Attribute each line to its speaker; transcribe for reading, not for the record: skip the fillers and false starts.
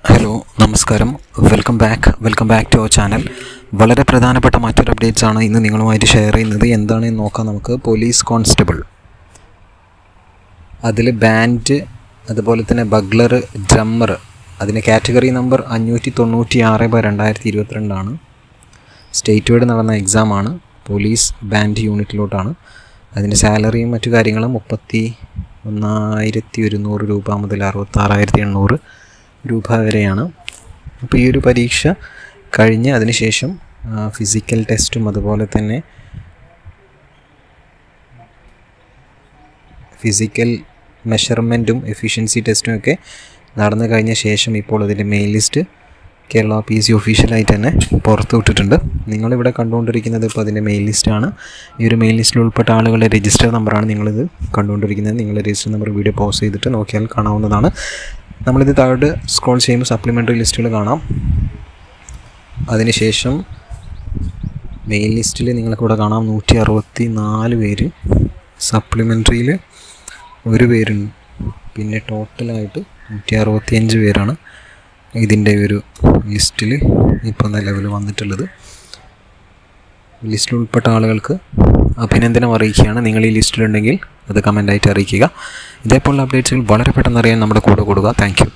Speaker 1: Hello നമസ്കാരം, welcome back to our channel. വളരെ പ്രധാനപ്പെട്ട മറ്റൊരു അപ്ഡേറ്റ്സ് ആണ് ഇന്ന് നിങ്ങളുമായിട്ട് ഷെയർ ചെയ്യുന്നത്. എന്താണെന്ന് നോക്കാം നമുക്ക്. പോലീസ് കോൺസ്റ്റബിൾ, അതിൽ ബാൻഡ്, അതുപോലെ തന്നെ ബഗ്ലർ, ഡ്രമ്മർ, അതിൻ്റെ കാറ്റഗറി നമ്പർ 596/2022 സ്റ്റേറ്റ് വൈഡ് നടന്ന എക്സാമാണ്. Police band യൂണിറ്റിലോട്ടാണ്. അതിൻ്റെ സാലറിയും മറ്റു കാര്യങ്ങളും 31,100 രൂപ മുതൽ 66,800 രൂപ വരെയാണ്. അപ്പോൾ ഈ ഒരു പരീക്ഷ കഴിഞ്ഞ് അതിനുശേഷം ഫിസിക്കൽ ടെസ്റ്റും അതുപോലെ തന്നെ ഫിസിക്കൽ മെഷർമെൻറ്റും എഫിഷ്യൻസി ടെസ്റ്റും ഒക്കെ നടന്നു കഴിഞ്ഞ ശേഷം ഇപ്പോൾ അതിൻ്റെ മെയിൻ ലിസ്റ്റ് കേരള PC ഒഫീഷ്യലായിട്ട് തന്നെ പുറത്തു വിട്ടിട്ടുണ്ട്. നിങ്ങളിവിടെ കണ്ടുകൊണ്ടിരിക്കുന്നത് ഇപ്പോൾ അതിൻ്റെ മെയിൻ ലിസ്റ്റാണ്. ഈ ഒരു മെയിൻ ലിസ്റ്റിൽ ഉൾപ്പെട്ട ആളുകളുടെ രജിസ്റ്റർ നമ്പറാണ് നിങ്ങളിത് കണ്ടുകൊണ്ടിരിക്കുന്നത്. നിങ്ങളുടെ രജിസ്റ്റർ നമ്പർ വീഡിയോ പോസ് ചെയ്തിട്ട് നോക്കിയാൽ കാണാവുന്നതാണ്. നമ്മളിത് താഴോട്ട് സ്ക്രോൾ ചെയ്യുമ്പോൾ സപ്ലിമെൻ്ററി ലിസ്റ്റുകൾ കാണാം. അതിനുശേഷം മെയിൻ ലിസ്റ്റിൽ നിങ്ങൾക്കിവിടെ കാണാം 164 പേര്, സപ്ലിമെൻ്ററിയിൽ 1 പേരുണ്ട്. പിന്നെ ടോട്ടലായിട്ട് 165 പേരാണ് ഇതിൻ്റെ ഒരു ലിസ്റ്റിൽ ഇപ്പോൾ നിലവിൽ വന്നിട്ടുള്ളത്. ലിസ്റ്റിൽ ഉൾപ്പെട്ട ആളുകൾക്ക് അഭിനന്ദനം അറിയിക്കുകയാണ്. നിങ്ങൾ ഈ ലിസ്റ്റിലുണ്ടെങ്കിൽ അത് കമൻ്റായിട്ട് അറിയിക്കുക. ഇതേപോലുള്ള അപ്ഡേറ്റ്സുകൾ വളരെ പെട്ടെന്ന് അറിയാൻ നമ്മുടെ കൂടെ കൂടുക. Thank you.